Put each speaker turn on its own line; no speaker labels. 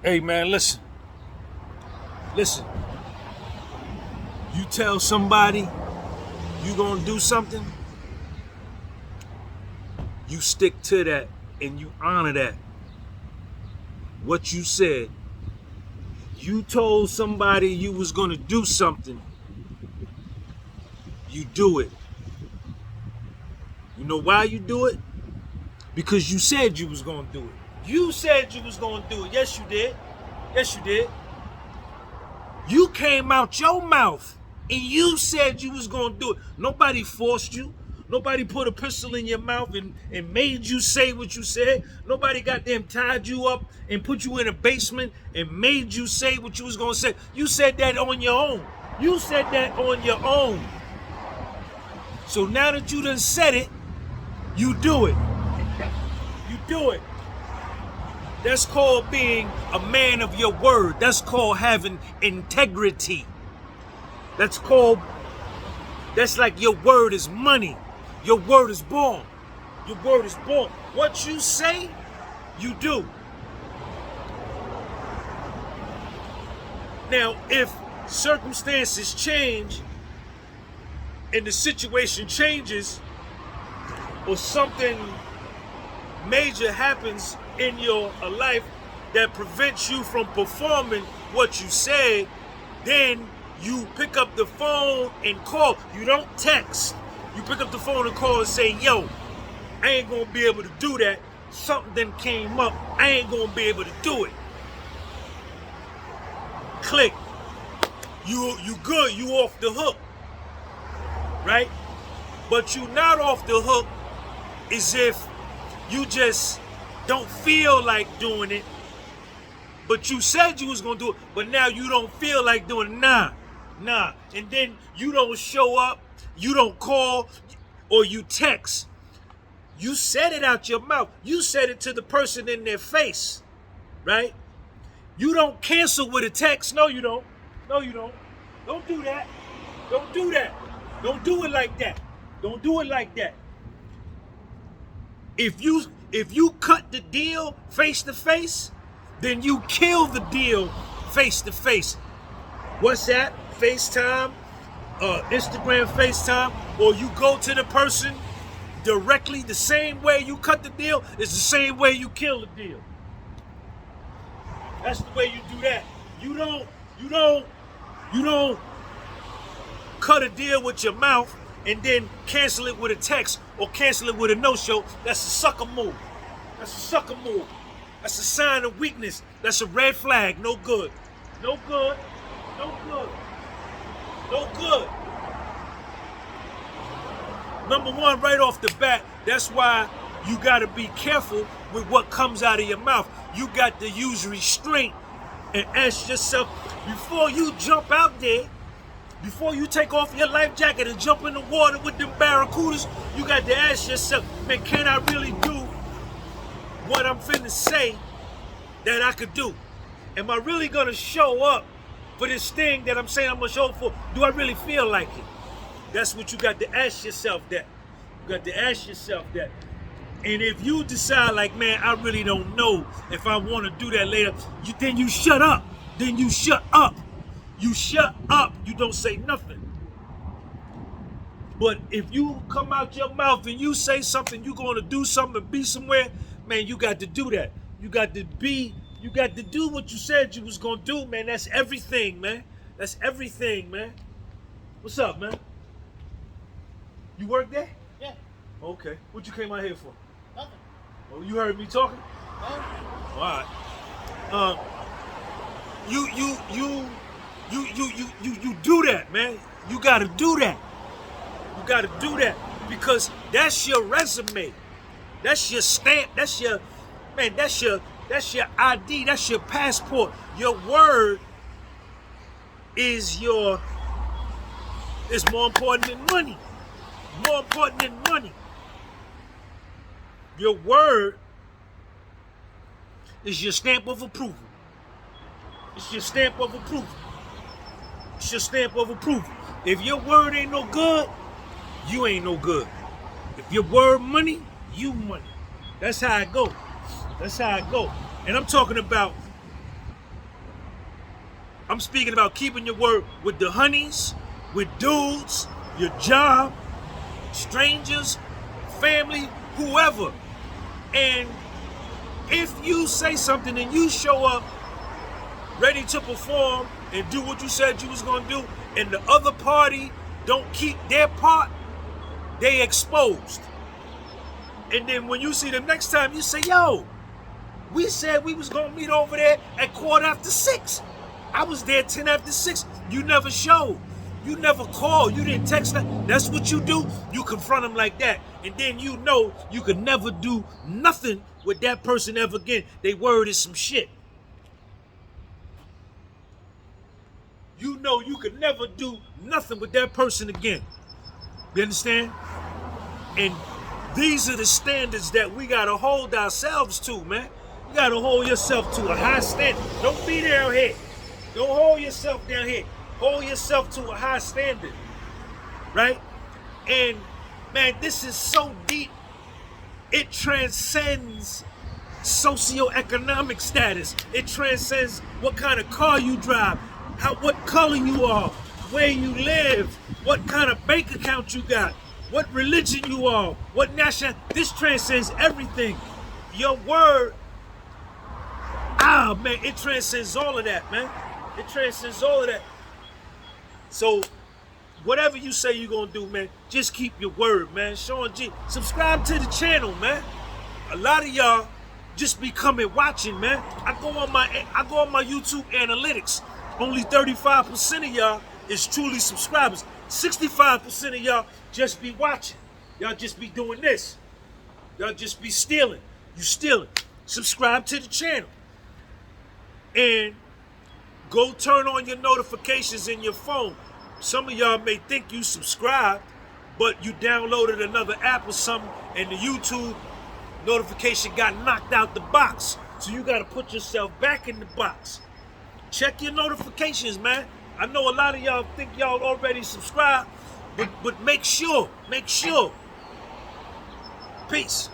Hey man, listen. Listen. You tell somebody you gonna do something, you stick to that and you honor that. What you said. You told somebody you was gonna do something, you do it. You know why you do it? Because you said you was gonna do it. You said you was gonna do it. Yes, you did. Yes, you did. You came out your mouth and you said you was gonna do it. Nobody forced you. Nobody put a pistol in your mouth and made you say what you said. Nobody goddamn tied you up and put you in a basement and made you say what you was gonna say. You said that on your own. You said that on your own. So now that you done said it, you do it. You do it. That's called being a man of your word. That's called having integrity. That's like your word is money. Your word is born. Your word is born. What you say, you do. Now, if circumstances change and the situation changes or something major happens in your life that prevents you from performing what you said, then you pick up the phone and call. You don't text. You pick up the phone and call and say, yo, I ain't gonna be able to do that. Something then came up. I ain't gonna be able to do it. Click. You good. You off the hook. Right? But you not off the hook as if you just don't feel like doing it, but you said you was gonna do it, but now you don't feel like doing it. Nah. And then you don't show up, you don't call, or you text. You said it out your mouth. You said it to the person in their face, right? You don't cancel with a text. No, you don't. No, you don't. Don't do that. Don't do that. Don't do it like that. Don't do it like that. If you cut the deal face to face, then you kill the deal face to face. WhatsApp, FaceTime, Instagram FaceTime, or you go to the person directly. The same way you cut the deal is the same way you kill the deal. That's the way you do that. You don't cut a deal with your mouth and then cancel it with a text or cancel it with a no-show. That's a sucker move. That's a sucker move. That's a sign of weakness. That's a red flag. No good. No good. No good. No good. Number one, right off the bat, that's why you got to be careful with what comes out of your mouth. You got to use restraint and ask yourself, before you jump out there, before you take off your life jacket and jump in the water with them barracudas, you got to ask yourself, man, can I really do what I'm finna say that I could do? Am I really gonna show up for this thing that I'm saying I'm gonna show up for? Do I really feel like it? That's what you got to ask yourself that. You got to ask yourself that. And if you decide like, man, I really don't know if I want to do that later, then you shut up. Then you shut up. You shut up. You don't say nothing. But if you come out your mouth and you say something, you're going to do something and be somewhere, man, you got to do that. You got to do what you said you was going to do, man. That's everything, man. That's everything, man. What's up, man? You work there?
Yeah.
Okay. What you came out here for?
Nothing.
Oh, you heard me talking?
No.
All right. You do that, man. You gotta do that. You gotta do that because that's your resume. That's your stamp. That's your ID. That's your passport. Your word is more important than money. More important than money. Your word is your stamp of approval. It's your stamp of approval. It's your stamp of approval. If your word ain't no good, you ain't no good. If your word money, you money. That's how it go. That's how it go. And I'm talking about I'm speaking about keeping your word with the honeys, with dudes, your job, strangers, family, whoever. And if you say something and you show up ready to perform and do what you said you was gonna do, and the other party don't keep their part, they exposed. And then when you see them next time, you say, yo, we said we was gonna meet over there at 6:15. I was there 6:10. You never showed. You never called. You didn't text that. That's what you do. You confront them like that. And then you know you could never do nothing with that person ever again. They word is some shit. You know you could never do nothing with that person again. You understand? And these are the standards that we gotta hold ourselves to, man. You gotta hold yourself to a high standard. Don't be down here. Don't hold yourself down here. Hold yourself to a high standard, right? And man, this is so deep. It transcends socioeconomic status. It transcends what kind of car you drive, what color you are, where you live, what kind of bank account you got, what religion you are, what national. This transcends everything. Your word, man, it transcends all of that, man. It transcends all of that. So, whatever you say you're gonna do, man, just keep your word, man. Sean G, subscribe to the channel, man. A lot of y'all just be coming watching, man. I go on my YouTube analytics. Only 35% of y'all is truly subscribers. 65% of y'all just be watching. Y'all just be doing this. Y'all just be stealing. You stealing. Subscribe to the channel. And go turn on your notifications in your phone. Some of y'all may think you subscribed, but you downloaded another app or something, and the YouTube notification got knocked out the box. So you got to put yourself back in the box. Check your notifications, man. I know a lot of y'all think y'all already subscribed, but make sure. Peace.